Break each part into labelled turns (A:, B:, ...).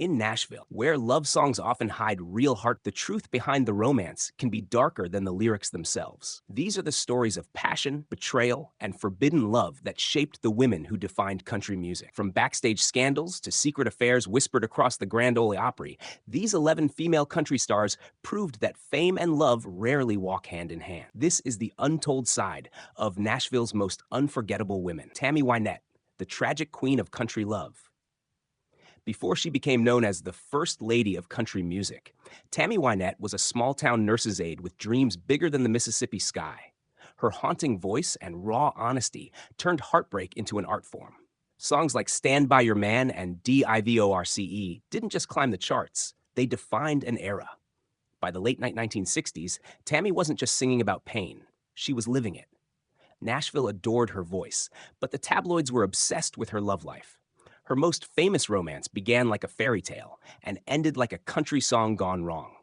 A: In Nashville, where love songs often hide real heart, the truth behind the romance can be darker than the lyrics themselves. These are the stories of passion, betrayal, and forbidden love that shaped the women who defined country music. From backstage scandals to secret affairs whispered across the Grand Ole Opry, these 11 female country stars proved that fame and love rarely walk hand in hand. This is the untold side of Nashville's most unforgettable women. Tammy Wynette, the tragic queen of country love. Before she became known as the First Lady of country music, Tammy Wynette was a small-town nurse's aide with dreams bigger than the Mississippi sky. Her haunting voice and raw honesty turned heartbreak into an art form. Songs like Stand By Your Man and DIVORCE didn't just climb the charts, they defined an era. By the late 1960s, Tammy wasn't just singing about pain, she was living it. Nashville adored her voice, but the tabloids were obsessed with her love life. Her most famous romance began like a fairy tale and ended like a country song gone wrong.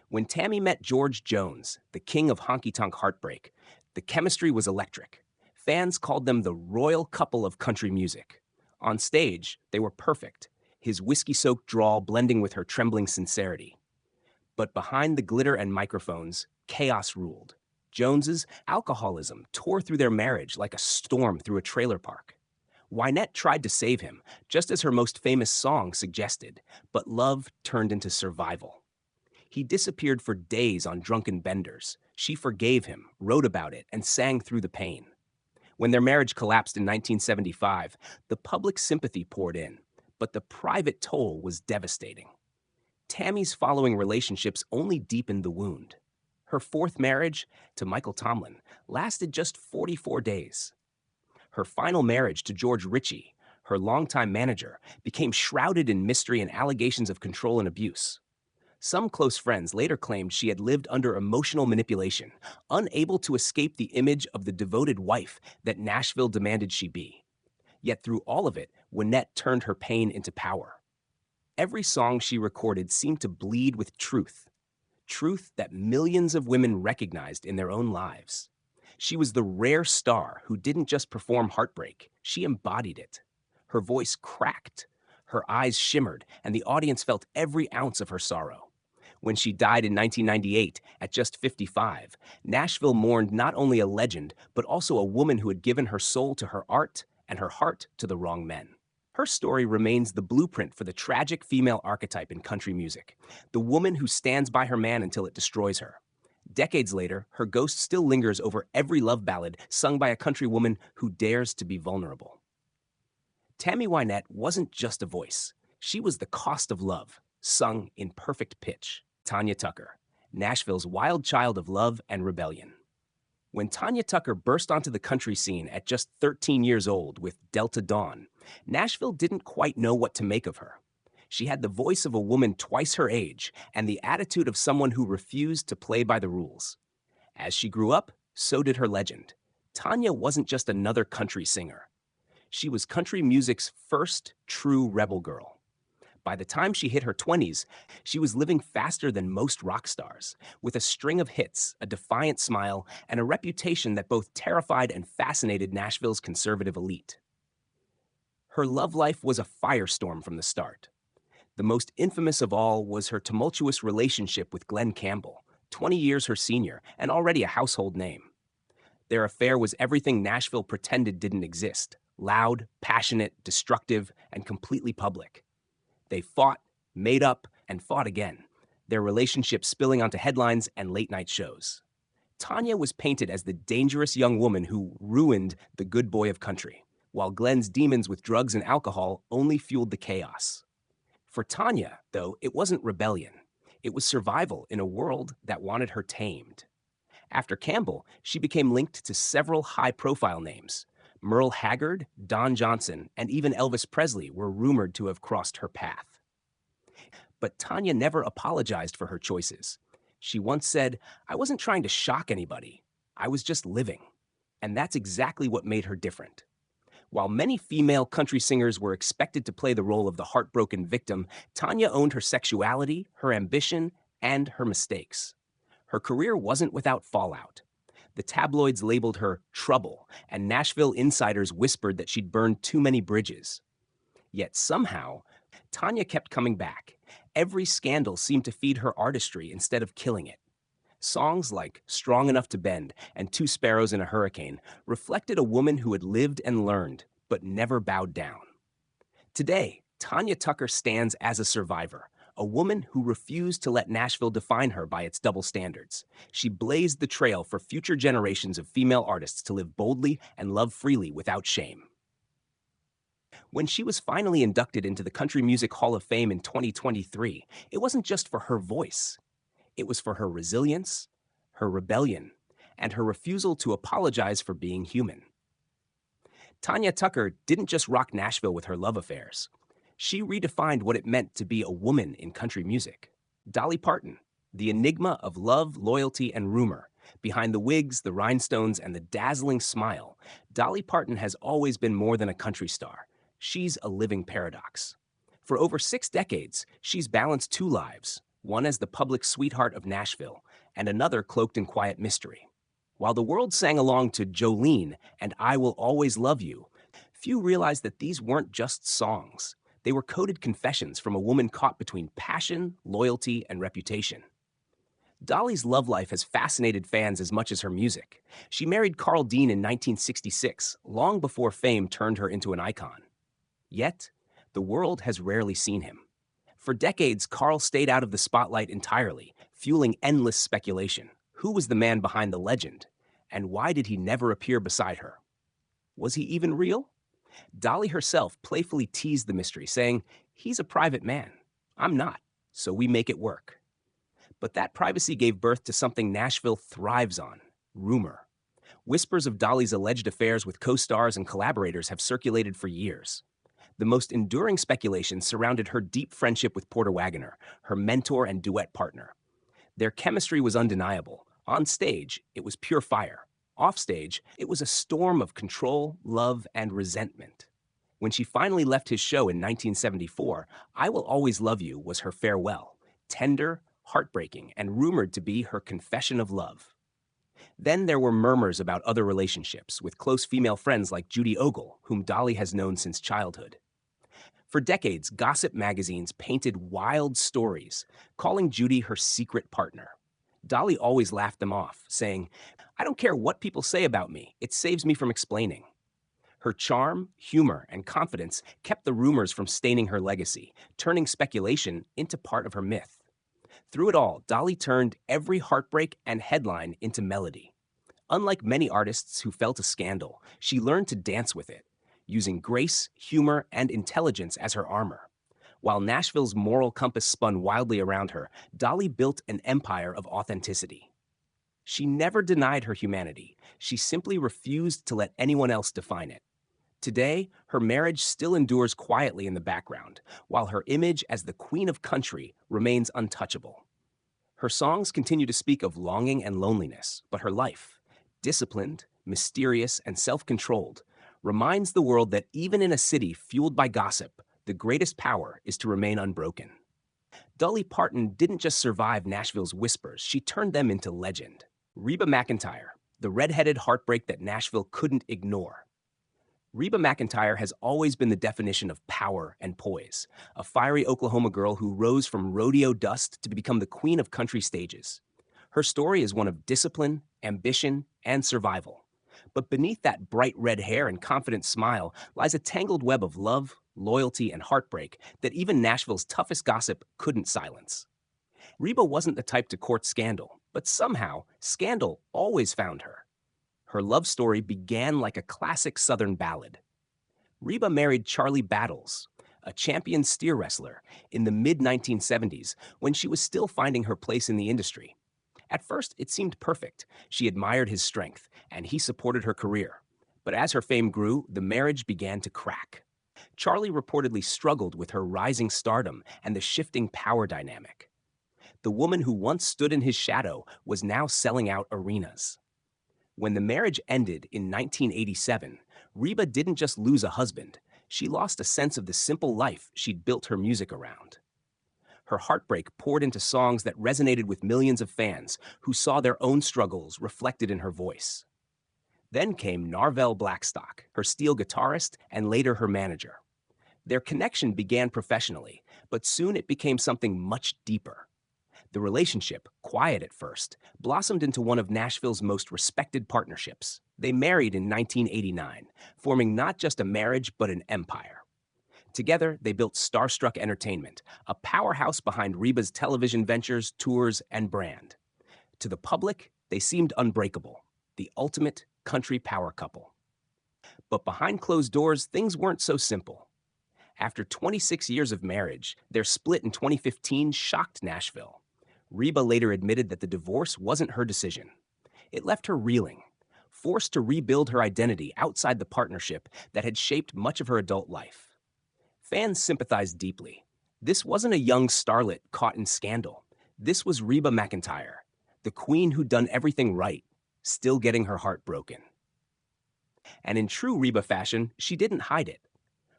A: When Tammy met George Jones, the king of honky-tonk heartbreak, the chemistry was electric. Fans called them the royal couple of country music. On stage, they were perfect, his whiskey-soaked drawl blending with her trembling sincerity. But behind the glitter and microphones, chaos ruled. Jones's alcoholism tore through their marriage like a storm through a trailer park. Wynette tried to save him, just as her most famous song suggested, but love turned into survival. He disappeared for days on drunken benders. She forgave him, wrote about it, and sang through the pain. When their marriage collapsed in 1975, the public sympathy poured in, but the private toll was devastating. Tammy's following relationships only deepened the wound. Her fourth marriage, to Michael Tomlin, lasted just 44 days. Her final marriage to George Ritchie, her longtime manager, became shrouded in mystery and allegations of control and abuse. Some close friends later claimed she had lived under emotional manipulation, unable to escape the image of the devoted wife that Nashville demanded she be. Yet through all of it, Wynette turned her pain into power. Every song she recorded seemed to bleed with truth that millions of women recognized in their own lives. She was the rare star who didn't just perform heartbreak, she embodied it. Her voice cracked, her eyes shimmered, and the audience felt every ounce of her sorrow. When she died in 1998, at just 55, Nashville mourned not only a legend, but also a woman who had given her soul to her art and her heart to the wrong men. Her story remains the blueprint for the tragic female archetype in country music, the woman who stands by her man until it destroys her. Decades later, her ghost still lingers over every love ballad sung by a country woman who dares to be vulnerable. Tammy Wynette wasn't just a voice. She was the cost of love, sung in perfect pitch. Tanya Tucker, Nashville's wild child of love and rebellion. When Tanya Tucker burst onto the country scene at just 13 years old with Delta Dawn, Nashville didn't quite know what to make of her. She had the voice of a woman twice her age and the attitude of someone who refused to play by the rules. As she grew up, so did her legend. Tanya wasn't just another country singer. She was country music's first true rebel girl. By the time she hit her 20s, she was living faster than most rock stars, with a string of hits, a defiant smile, and a reputation that both terrified and fascinated Nashville's conservative elite. Her love life was a firestorm from the start. The most infamous of all was her tumultuous relationship with Glenn Campbell, 20 years her senior and already a household name. Their affair was everything Nashville pretended didn't exist: loud, passionate, destructive, and completely public. They fought, made up, and fought again, their relationship spilling onto headlines and late-night shows. Tanya was painted as the dangerous young woman who ruined the good boy of country, while Glenn's demons with drugs and alcohol only fueled the chaos. For Tanya, though, it wasn't rebellion. It was survival in a world that wanted her tamed. After Campbell, she became linked to several high-profile names. Merle Haggard, Don Johnson, and even Elvis Presley were rumored to have crossed her path. But Tanya never apologized for her choices. She once said, "I wasn't trying to shock anybody. I was just living." And that's exactly what made her different. While many female country singers were expected to play the role of the heartbroken victim, Tanya owned her sexuality, her ambition, and her mistakes. Her career wasn't without fallout. The tabloids labeled her trouble, and Nashville insiders whispered that she'd burned too many bridges. Yet somehow, Tanya kept coming back. Every scandal seemed to feed her artistry instead of killing it. Songs like Strong Enough to Bend and Two Sparrows in a Hurricane reflected a woman who had lived and learned, but never bowed down. Today, Tanya Tucker stands as a survivor, a woman who refused to let Nashville define her by its double standards. She blazed the trail for future generations of female artists to live boldly and love freely without shame. When she was finally inducted into the Country Music Hall of Fame in 2023, it wasn't just for her voice. It was for her resilience, her rebellion, and her refusal to apologize for being human. Tanya Tucker didn't just rock Nashville with her love affairs. She redefined what it meant to be a woman in country music. Dolly Parton, the enigma of love, loyalty, and rumor, behind the wigs, the rhinestones, and the dazzling smile, Dolly Parton has always been more than a country star. She's a living paradox. For over 6 decades, she's balanced 2 lives, one as the public sweetheart of Nashville, and another cloaked in quiet mystery. While the world sang along to Jolene and I Will Always Love You, few realized that these weren't just songs. They were coded confessions from a woman caught between passion, loyalty, and reputation. Dolly's love life has fascinated fans as much as her music. She married Carl Dean in 1966, long before fame turned her into an icon. Yet, the world has rarely seen him. For decades, Carl stayed out of the spotlight entirely, fueling endless speculation. Who was the man behind the legend? And why did he never appear beside her? Was he even real? Dolly herself playfully teased the mystery, saying, "He's a private man. I'm not, so we make it work." But that privacy gave birth to something Nashville thrives on: rumor. Whispers of Dolly's alleged affairs with co-stars and collaborators have circulated for years. The most enduring speculation surrounded her deep friendship with Porter Wagoner, her mentor and duet partner. Their chemistry was undeniable. On stage, it was pure fire. Off stage, it was a storm of control, love, and resentment. When she finally left his show in 1974, I Will Always Love You was her farewell, tender, heartbreaking, and rumored to be her confession of love. Then there were murmurs about other relationships with close female friends like Judy Ogle, whom Dolly has known since childhood. For decades, gossip magazines painted wild stories, calling Judy her secret partner. Dolly always laughed them off, saying, "I don't care what people say about me, it saves me from explaining." Her charm, humor, and confidence kept the rumors from staining her legacy, turning speculation into part of her myth. Through it all, Dolly turned every heartbreak and headline into melody. Unlike many artists who felt a scandal, she learned to dance with it, using grace, humor, and intelligence as her armor. While Nashville's moral compass spun wildly around her, Dolly built an empire of authenticity. She never denied her humanity. She simply refused to let anyone else define it. Today, her marriage still endures quietly in the background, while her image as the queen of country remains untouchable. Her songs continue to speak of longing and loneliness, but her life, disciplined, mysterious, and self-controlled, reminds the world that even in a city fueled by gossip, the greatest power is to remain unbroken. Dolly Parton didn't just survive Nashville's whispers, she turned them into legend. Reba McEntire, the red-headed heartbreak that Nashville couldn't ignore. Reba McEntire has always been the definition of power and poise, a fiery Oklahoma girl who rose from rodeo dust to become the queen of country stages. Her story is one of discipline, ambition, and survival. But beneath that bright red hair and confident smile lies a tangled web of love, loyalty, and heartbreak that even Nashville's toughest gossip couldn't silence. Reba wasn't the type to court scandal, but somehow, scandal always found her. Her love story began like a classic Southern ballad. Reba married Charlie Battles, a champion steer wrestler, in the mid-1970s when she was still finding her place in the industry. At first, it seemed perfect. She admired his strength, and he supported her career. But as her fame grew, the marriage began to crack. Charlie reportedly struggled with her rising stardom and the shifting power dynamic. The woman who once stood in his shadow was now selling out arenas. When the marriage ended in 1987, Reba didn't just lose a husband. She lost a sense of the simple life she'd built her music around. Her heartbreak poured into songs that resonated with millions of fans who saw their own struggles reflected in her voice. Then came Narvel Blackstock, her steel guitarist and later her manager. Their connection began professionally, but soon it became something much deeper. The relationship, quiet at first, blossomed into one of Nashville's most respected partnerships. They married in 1989, forming not just a marriage but an empire. Together, they built Starstruck Entertainment, a powerhouse behind Reba's television ventures, tours, and brand. To the public, they seemed unbreakable, the ultimate country power couple. But behind closed doors, things weren't so simple. After 26 years of marriage, their split in 2015 shocked Nashville. Reba later admitted that the divorce wasn't her decision. It left her reeling, forced to rebuild her identity outside the partnership that had shaped much of her adult life. Fans sympathized deeply. This wasn't a young starlet caught in scandal. This was Reba McEntire, the queen who'd done everything right, still getting her heart broken. And in true Reba fashion, she didn't hide it.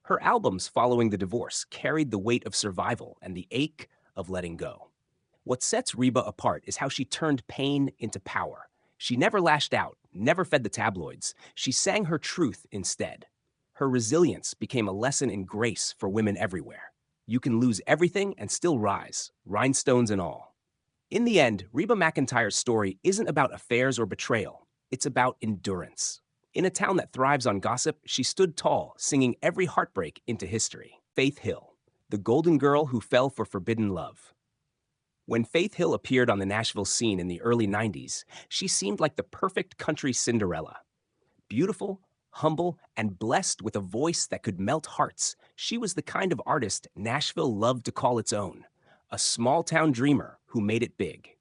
A: Her albums following the divorce carried the weight of survival and the ache of letting go. What sets Reba apart is how she turned pain into power. She never lashed out, never fed the tabloids. She sang her truth instead. Her resilience became a lesson in grace for women everywhere. You can lose everything and still rise, rhinestones and all. In the end, Reba McEntire's story isn't about affairs or betrayal. It's about endurance. In a town that thrives on gossip, she stood tall, singing every heartbreak into history. Faith Hill, the golden girl who fell for forbidden love. When Faith Hill appeared on the Nashville scene in the early 90s, she seemed like the perfect country Cinderella. Beautiful, humble, and blessed with a voice that could melt hearts, she was the kind of artist Nashville loved to call its own, a small-town dreamer who made it big.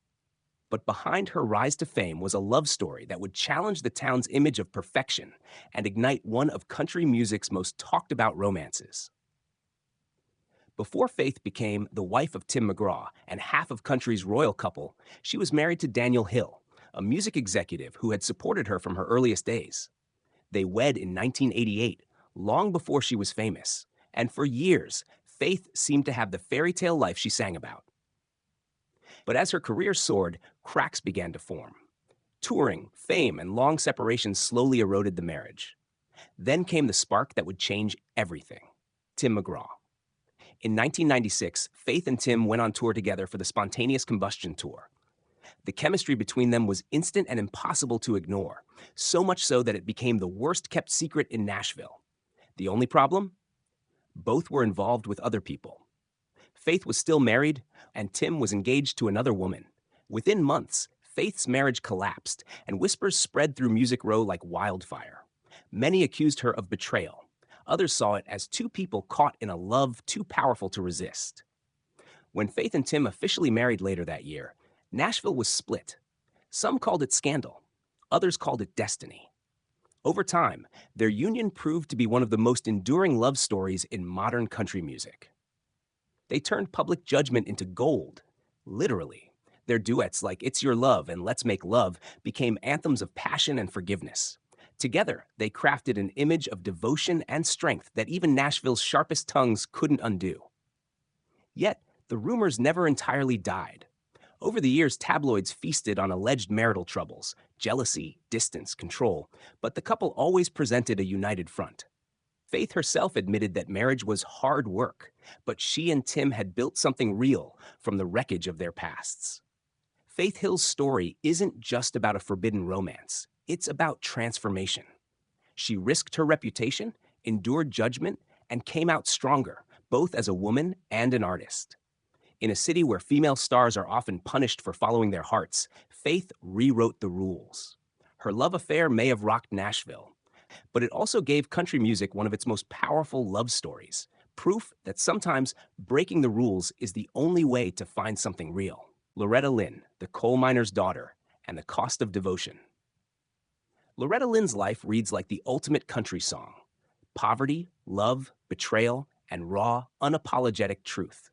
A: But behind her rise to fame was a love story that would challenge the town's image of perfection and ignite one of country music's most talked-about romances. Before Faith became the wife of Tim McGraw and half of country's royal couple, she was married to Daniel Hill, a music executive who had supported her from her earliest days. They wed in 1988, long before she was famous, and for years, Faith seemed to have the fairy tale life she sang about. But as her career soared, cracks began to form. Touring, fame, and long separations slowly eroded the marriage. Then came the spark that would change everything: Tim McGraw. In 1996, Faith and Tim went on tour together for the Spontaneous Combustion Tour. The chemistry between them was instant and impossible to ignore, so much so that it became the worst-kept secret in Nashville. The only problem? Both were involved with other people. Faith was still married, and Tim was engaged to another woman. Within months, Faith's marriage collapsed, and whispers spread through Music Row like wildfire. Many accused her of betrayal. Others saw it as two people caught in a love too powerful to resist. When Faith and Tim officially married later that year, Nashville was split. Some called it scandal. Others called it destiny. Over time, their union proved to be one of the most enduring love stories in modern country music. They turned public judgment into gold, literally. Their duets like It's Your Love and Let's Make Love became anthems of passion and forgiveness. Together, they crafted an image of devotion and strength that even Nashville's sharpest tongues couldn't undo. Yet, the rumors never entirely died. Over the years, tabloids feasted on alleged marital troubles, jealousy, distance, control, but the couple always presented a united front. Faith herself admitted that marriage was hard work, but she and Tim had built something real from the wreckage of their pasts. Faith Hill's story isn't just about a forbidden romance. It's about transformation. She risked her reputation, endured judgment, and came out stronger, both as a woman and an artist. In a city where female stars are often punished for following their hearts, Faith rewrote the rules. Her love affair may have rocked Nashville, but it also gave country music one of its most powerful love stories, proof that sometimes breaking the rules is the only way to find something real. Loretta Lynn, the coal miner's daughter, and the cost of devotion. Loretta Lynn's life reads like the ultimate country song: poverty, love, betrayal, and raw, unapologetic truth.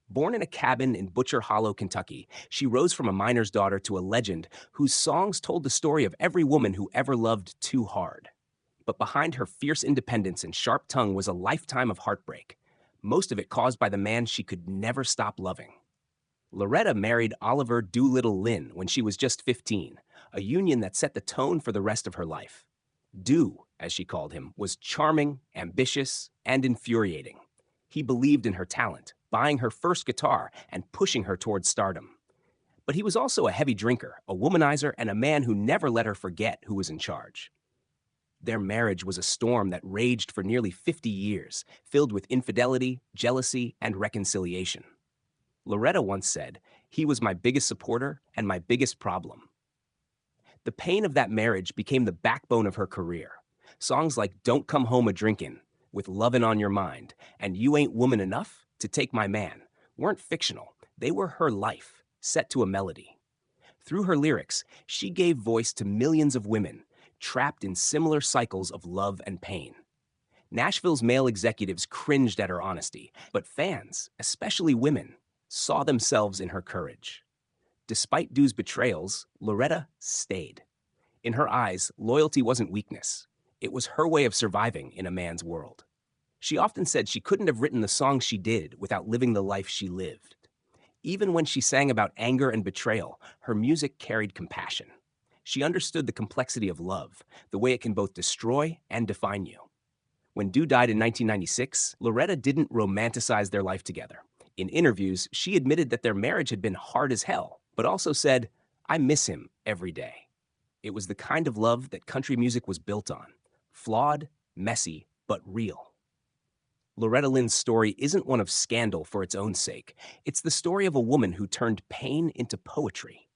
A: Born in a cabin in Butcher Hollow, Kentucky, she rose from a miner's daughter to a legend whose songs told the story of every woman who ever loved too hard. But behind her fierce independence and sharp tongue was a lifetime of heartbreak, most of it caused by the man she could never stop loving. Loretta married Oliver Doolittle Lynn when she was just 15, a union that set the tone for the rest of her life. Do, as she called him, was charming, ambitious, and infuriating. He believed in her talent, buying her first guitar and pushing her towards stardom. But he was also a heavy drinker, a womanizer, and a man who never let her forget who was in charge. Their marriage was a storm that raged for nearly 50 years, filled with infidelity, jealousy, and reconciliation. Loretta once said, "He was my biggest supporter and my biggest problem." The pain of that marriage became the backbone of her career. Songs like "Don't Come Home a Drinkin'," "With Lovin' on Your Mind," and "You Ain't Woman Enough to Take My Man" weren't fictional. They were her life, set to a melody. Through her lyrics, she gave voice to millions of women, trapped in similar cycles of love and pain. Nashville's male executives cringed at her honesty, but fans, especially women, saw themselves in her courage. Despite Du's betrayals, Loretta stayed. In her eyes, loyalty wasn't weakness. It was her way of surviving in a man's world. She often said she couldn't have written the songs she did without living the life she lived. Even when she sang about anger and betrayal, her music carried compassion. She understood the complexity of love, the way it can both destroy and define you. When Du died in 1996, Loretta didn't romanticize their life together. In interviews, she admitted that their marriage had been hard as hell, but also said, "I miss him every day." It was the kind of love that country music was built on. Flawed, messy, but real. Loretta Lynn's story isn't one of scandal for its own sake. It's the story of a woman who turned pain into poetry.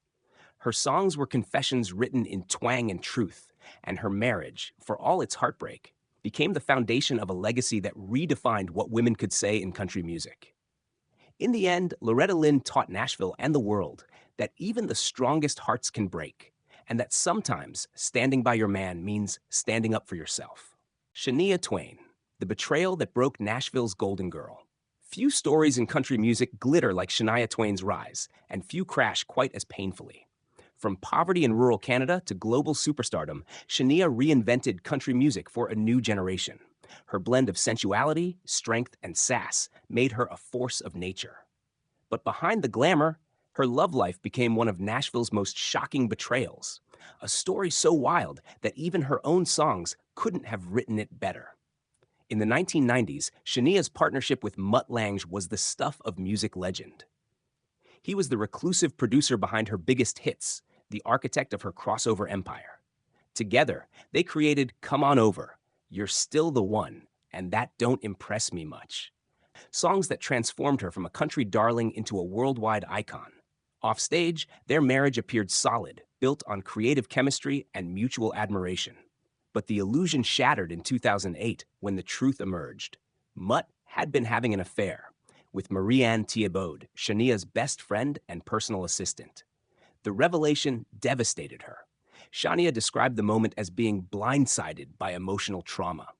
A: Her songs were confessions written in twang and truth, and her marriage, for all its heartbreak, became the foundation of a legacy that redefined what women could say in country music. In the end, Loretta Lynn taught Nashville and the world that even the strongest hearts can break, and that sometimes standing by your man means standing up for yourself. Shania Twain, the betrayal that broke Nashville's golden girl. Few stories in country music glitter like Shania Twain's rise, and few crash quite as painfully. From poverty in rural Canada to global superstardom, Shania reinvented country music for a new generation. Her blend of sensuality, strength, and sass made her a force of nature. But behind the glamour, her love life became one of Nashville's most shocking betrayals, a story so wild that even her own songs couldn't have written it better. In the 1990s, Shania's partnership with Mutt Lange was the stuff of music legend. He was the reclusive producer behind her biggest hits, the architect of her crossover empire. Together, they created "Come On Over," "You're Still the One," and "That Don't Impress Me Much." Songs that transformed her from a country darling into a worldwide icon. Offstage, their marriage appeared solid, built on creative chemistry and mutual admiration. But the illusion shattered in 2008 when the truth emerged. Mutt had been having an affair with Marianne Thiebaud, Shania's best friend and personal assistant. The revelation devastated her. Shania described the moment as being blindsided by emotional trauma.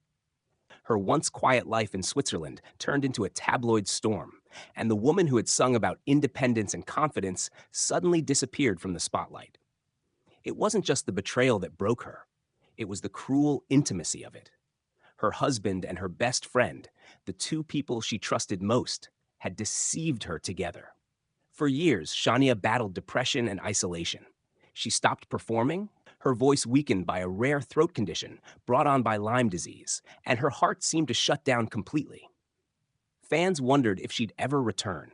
A: Her once quiet life in Switzerland turned into a tabloid storm, and the woman who had sung about independence and confidence suddenly disappeared from the spotlight. It wasn't just the betrayal that broke her. It was the cruel intimacy of it. Her husband and her best friend, the two people she trusted most, had deceived her together. For years, Shania battled depression and isolation. She stopped performing, her voice weakened by a rare throat condition brought on by Lyme disease, and her heart seemed to shut down completely. Fans wondered if she'd ever return.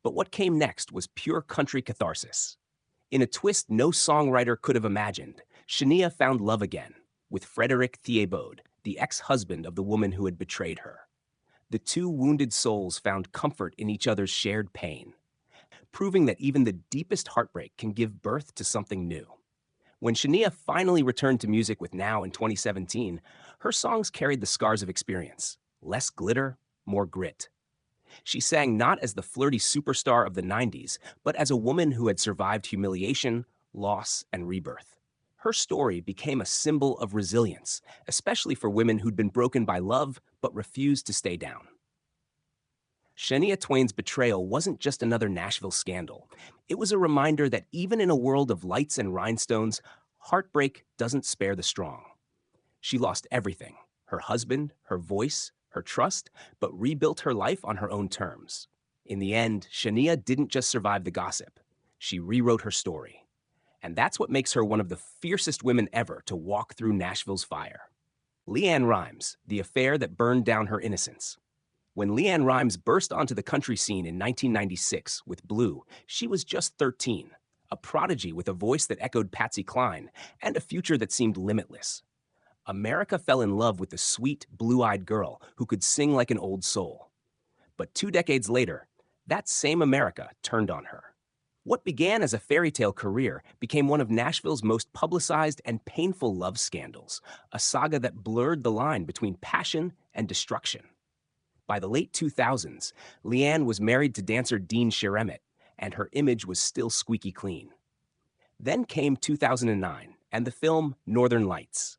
A: But what came next was pure country catharsis. In a twist no songwriter could have imagined, Shania found love again with Frederick Thiebaud, the ex-husband of the woman who had betrayed her. The two wounded souls found comfort in each other's shared pain, proving that even the deepest heartbreak can give birth to something new. When Shania finally returned to music with Now in 2017, her songs carried the scars of experience. Less glitter, more grit. She sang not as the flirty superstar of the 90s, but as a woman who had survived humiliation, loss, and rebirth. Her story became a symbol of resilience, especially for women who'd been broken by love but refused to stay down. Shania Twain's betrayal wasn't just another Nashville scandal. It was a reminder that even in a world of lights and rhinestones, heartbreak doesn't spare the strong. She lost everything: her husband, her voice, her trust, but rebuilt her life on her own terms. In the end, Shania didn't just survive the gossip. She rewrote her story. And that's what makes her one of the fiercest women ever to walk through Nashville's fire. LeAnn Rimes, the affair that burned down her innocence. When LeAnn Rimes burst onto the country scene in 1996 with Blue, she was just 13, a prodigy with a voice that echoed Patsy Cline and a future that seemed limitless. America fell in love with the sweet, blue-eyed girl who could sing like an old soul. But 2 decades later, that same America turned on her. What began as a fairy tale career became one of Nashville's most publicized and painful love scandals, a saga that blurred the line between passion and destruction. By the late 2000s, LeAnn was married to dancer Dean Sheremmet, and her image was still squeaky clean. Then came 2009 and the film Northern Lights.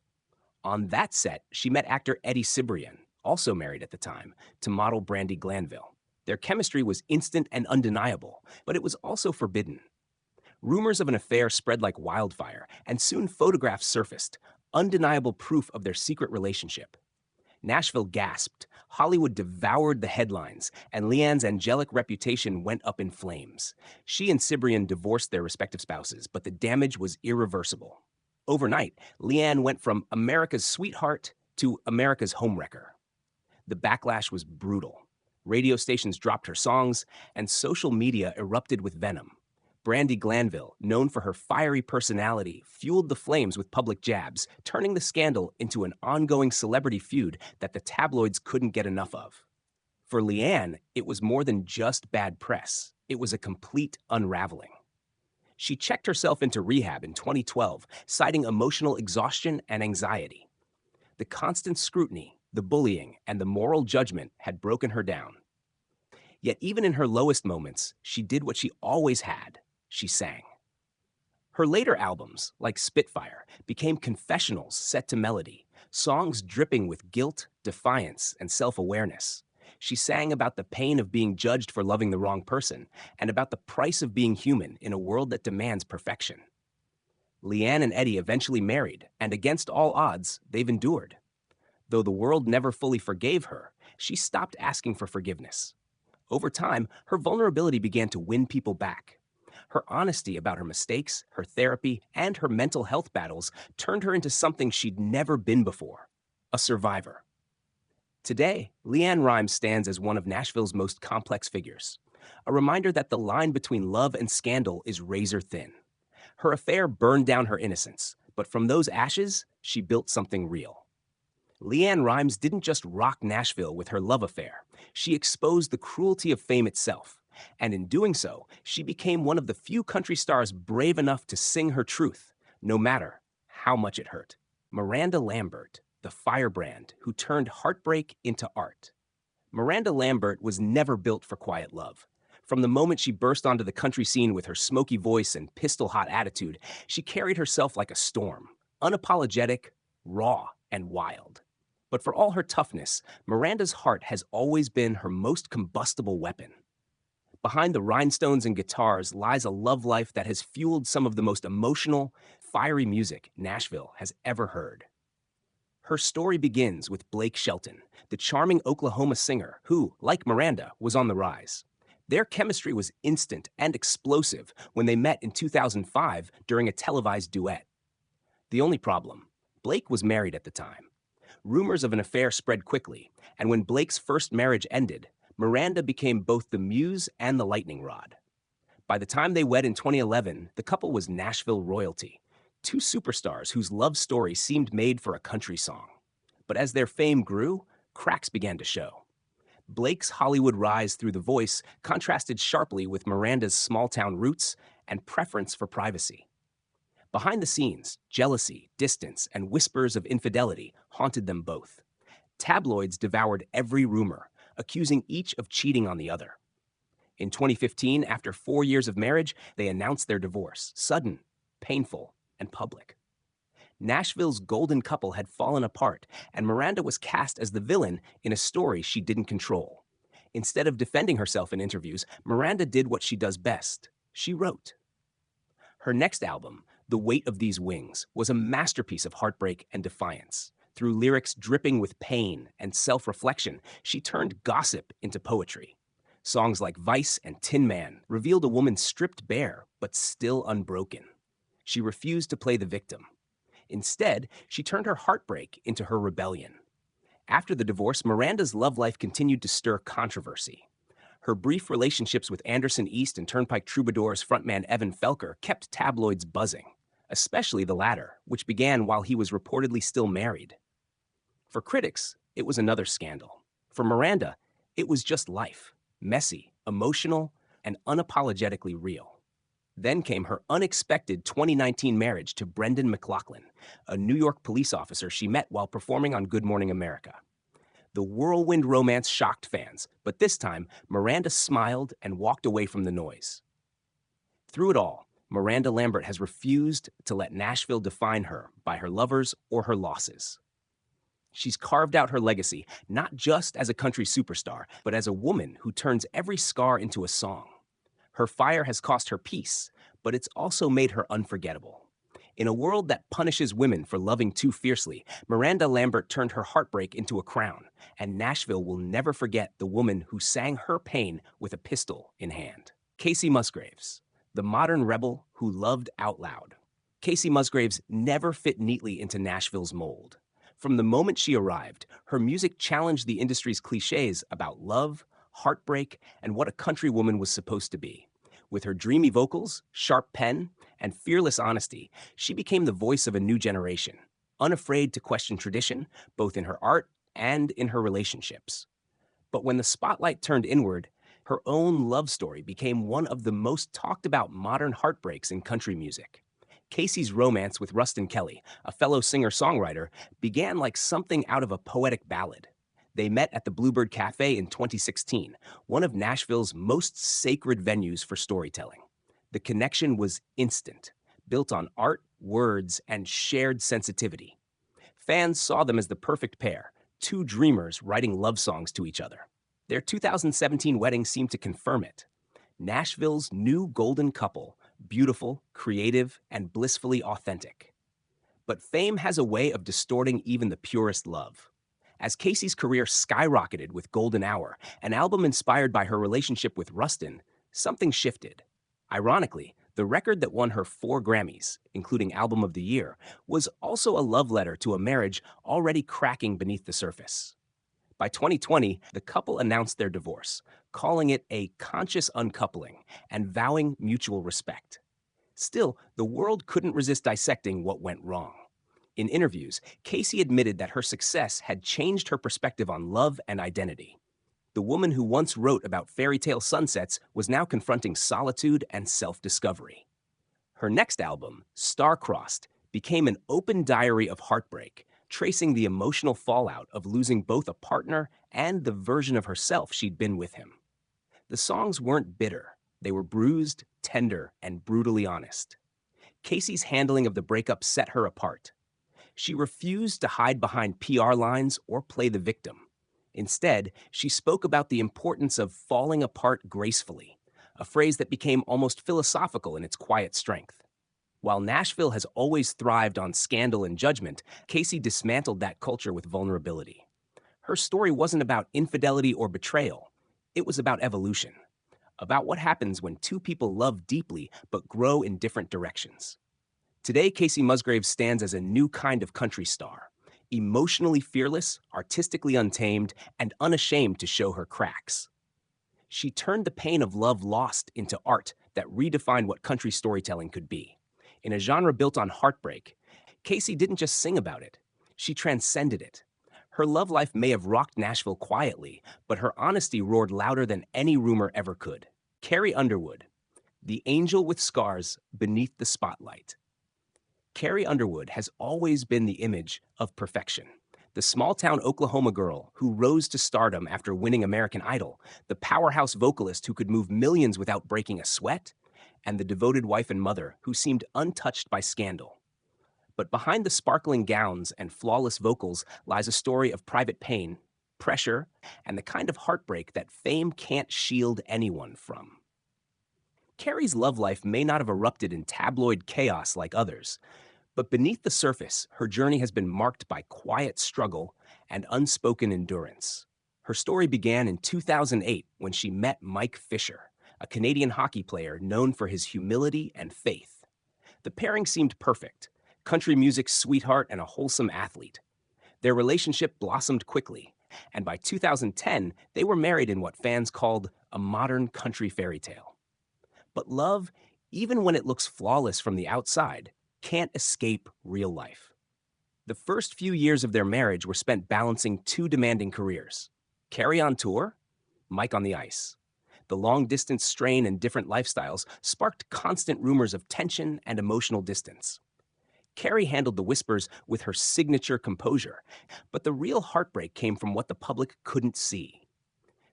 A: On that set, she met actor Eddie Cibrian, also married at the time, to model Brandi Glanville. Their chemistry was instant and undeniable, but it was also forbidden. Rumors of an affair spread like wildfire, and soon photographs surfaced, undeniable proof of their secret relationship. Nashville gasped, Hollywood devoured the headlines, and LeAnn's angelic reputation went up in flames. She and Cibrian divorced their respective spouses, but the damage was irreversible. Overnight, LeAnn went from America's sweetheart to America's homewrecker. The backlash was brutal. Radio stations dropped her songs, and social media erupted with venom. Brandi Glanville, known for her fiery personality, fueled the flames with public jabs, turning the scandal into an ongoing celebrity feud that the tabloids couldn't get enough of. For LeAnn, it was more than just bad press. It was a complete unraveling. She checked herself into rehab in 2012, citing emotional exhaustion and anxiety. The constant scrutiny, the bullying, and the moral judgment had broken her down. Yet even in her lowest moments, she did what she always had. She sang. Her later albums, like Spitfire, became confessionals set to melody, songs dripping with guilt, defiance, and self-awareness. She sang about the pain of being judged for loving the wrong person, and about the price of being human in a world that demands perfection. LeAnn and Eddie eventually married, and against all odds, they've endured. Though the world never fully forgave her, she stopped asking for forgiveness. Over time, her vulnerability began to win people back. Her honesty about her mistakes, her therapy, and her mental health battles turned her into something she'd never been before, a survivor. Today, LeAnn Rimes stands as one of Nashville's most complex figures, a reminder that the line between love and scandal is razor thin. Her affair burned down her innocence, but from those ashes, she built something real. LeAnn Rimes didn't just rock Nashville with her love affair. She exposed the cruelty of fame itself. And in doing so, she became one of the few country stars brave enough to sing her truth, no matter how much it hurt. Miranda Lambert, the firebrand who turned heartbreak into art. Miranda Lambert was never built for quiet love. From the moment she burst onto the country scene with her smoky voice and pistol-hot attitude, she carried herself like a storm, unapologetic, raw, and wild. But for all her toughness, Miranda's heart has always been her most combustible weapon. Behind the rhinestones and guitars lies a love life that has fueled some of the most emotional, fiery music Nashville has ever heard. Her story begins with Blake Shelton, the charming Oklahoma singer who, like Miranda, was on the rise. Their chemistry was instant and explosive when they met in 2005 during a televised duet. The only problem, Blake was married at the time. Rumors of an affair spread quickly, and when Blake's first marriage ended, Miranda became both the muse and the lightning rod. By the time they wed in 2011, the couple was Nashville royalty, two superstars whose love story seemed made for a country song. But as their fame grew, cracks began to show. Blake's Hollywood rise through The Voice contrasted sharply with Miranda's small-town roots and preference for privacy. Behind the scenes, jealousy, distance, and whispers of infidelity haunted them both. Tabloids devoured every rumor, accusing each of cheating on the other. In 2015, after 4 years of marriage, they announced their divorce, sudden, painful, and public. Nashville's golden couple had fallen apart, and Miranda was cast as the villain in a story she didn't control. Instead of defending herself in interviews, Miranda did what she does best. She wrote. Her next album, The Weight of These Wings, was a masterpiece of heartbreak and defiance. Through lyrics dripping with pain and self-reflection, she turned gossip into poetry. Songs like Vice and Tin Man revealed a woman stripped bare, but still unbroken. She refused to play the victim. Instead, she turned her heartbreak into her rebellion. After the divorce, Miranda's love life continued to stir controversy. Her brief relationships with Anderson East and Turnpike Troubadours frontman Evan Felker kept tabloids buzzing, especially the latter, which began while he was reportedly still married. For critics, it was another scandal. For Miranda, it was just life, messy, emotional, and unapologetically real. Then came her unexpected 2019 marriage to Brendan McLaughlin, a New York police officer she met while performing on Good Morning America. The whirlwind romance shocked fans, but this time, Miranda smiled and walked away from the noise. Through it all, Miranda Lambert has refused to let Nashville define her by her lovers or her losses. She's carved out her legacy not just as a country superstar, but as a woman who turns every scar into a song. Her fire has cost her peace, but it's also made her unforgettable. In a world that punishes women for loving too fiercely, Miranda Lambert turned her heartbreak into a crown, and Nashville will never forget the woman who sang her pain with a pistol in hand. Kacey Musgraves, the modern rebel who loved out loud. Kacey Musgraves never fit neatly into Nashville's mold. From the moment she arrived, her music challenged the industry's cliches about love, heartbreak, and what a country woman was supposed to be. With her dreamy vocals, sharp pen, and fearless honesty, she became the voice of a new generation, unafraid to question tradition, both in her art and in her relationships. But when the spotlight turned inward, her own love story became one of the most talked about modern heartbreaks in country music. Kacey's romance with Rustin Kelly, a fellow singer-songwriter, began like something out of a poetic ballad. They met at the Bluebird Cafe in 2016, one of Nashville's most sacred venues for storytelling. The connection was instant, built on art, words, and shared sensitivity. Fans saw them as the perfect pair, two dreamers writing love songs to each other. Their 2017 wedding seemed to confirm it. Nashville's new golden couple, beautiful, creative, and blissfully authentic. But fame has a way of distorting even the purest love. As Kacey's career skyrocketed with Golden Hour, an album inspired by her relationship with Rustin, something shifted. Ironically, the record that won her 4 Grammys, including Album of the Year, was also a love letter to a marriage already cracking beneath the surface. By 2020, the couple announced their divorce, calling it a conscious uncoupling and vowing mutual respect. Still, the world couldn't resist dissecting what went wrong. In interviews, Kacey admitted that her success had changed her perspective on love and identity. The woman who once wrote about fairy tale sunsets was now confronting solitude and self-discovery. Her next album, Star-Crossed, became an open diary of heartbreak, tracing the emotional fallout of losing both a partner and the version of herself she'd been with him. The songs weren't bitter. They were bruised, tender, and brutally honest. Kacey's handling of the breakup set her apart. She refused to hide behind PR lines or play the victim. Instead, she spoke about the importance of falling apart gracefully, a phrase that became almost philosophical in its quiet strength. While Nashville has always thrived on scandal and judgment, Kacey dismantled that culture with vulnerability. Her story wasn't about infidelity or betrayal. It was about evolution, about what happens when two people love deeply but grow in different directions. Today, Kacey Musgraves stands as a new kind of country star, emotionally fearless, artistically untamed, and unashamed to show her cracks. She turned the pain of love lost into art that redefined what country storytelling could be. In a genre built on heartbreak, Kacey didn't just sing about it, she transcended it. Her love life may have rocked Nashville quietly, but her honesty roared louder than any rumor ever could. Carrie Underwood, the angel with scars beneath the spotlight. Carrie Underwood has always been the image of perfection. The small-town Oklahoma girl who rose to stardom after winning American Idol, the powerhouse vocalist who could move millions without breaking a sweat, and the devoted wife and mother who seemed untouched by scandal. But behind the sparkling gowns and flawless vocals lies a story of private pain, pressure, and the kind of heartbreak that fame can't shield anyone from. Carrie's love life may not have erupted in tabloid chaos like others, but beneath the surface, her journey has been marked by quiet struggle and unspoken endurance. Her story began in 2008 when she met Mike Fisher, a Canadian hockey player known for his humility and faith. The pairing seemed perfect, country music's sweetheart and a wholesome athlete. Their relationship blossomed quickly, and by 2010, they were married in what fans called a modern country fairy tale. But love, even when it looks flawless from the outside, can't escape real life. The first few years of their marriage were spent balancing two demanding careers: Carrie on tour, Mike on the ice. The long distance strain and different lifestyles sparked constant rumors of tension and emotional distance. Carrie handled the whispers with her signature composure, but the real heartbreak came from what the public couldn't see.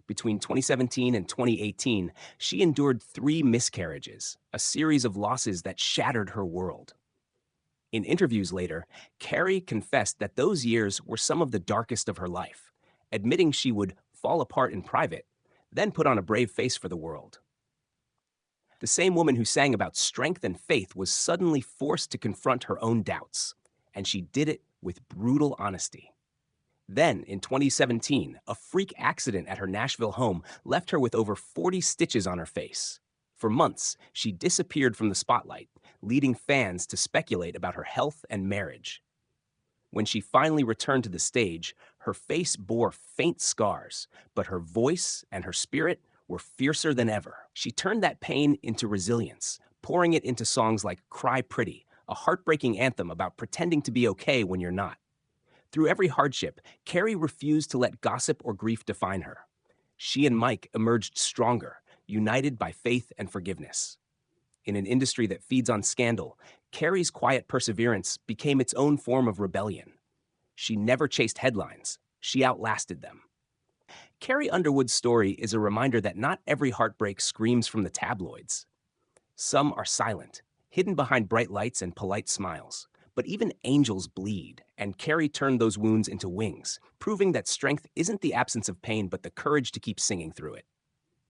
A: Between 2017 and 2018, she endured 3 miscarriages, a series of losses that shattered her world. In interviews later, Carrie confessed that those years were some of the darkest of her life, admitting she would fall apart in private, then put on a brave face for the world. The same woman who sang about strength and faith was suddenly forced to confront her own doubts, and she did it with brutal honesty. Then, in 2017, a freak accident at her Nashville home left her with over 40 stitches on her face. For months, she disappeared from the spotlight, leading fans to speculate about her health and marriage. When she finally returned to the stage, her face bore faint scars, but her voice and her spirit were fiercer than ever. She turned that pain into resilience, pouring it into songs like Cry Pretty, a heartbreaking anthem about pretending to be okay when you're not. Through every hardship, Carrie refused to let gossip or grief define her. She and Mike emerged stronger, united by faith and forgiveness. In an industry that feeds on scandal, Carrie's quiet perseverance became its own form of rebellion. She never chased headlines. She outlasted them. Carrie Underwood's story is a reminder that not every heartbreak screams from the tabloids. Some are silent, hidden behind bright lights and polite smiles. But even angels bleed, and Carrie turned those wounds into wings, proving that strength isn't the absence of pain but the courage to keep singing through it.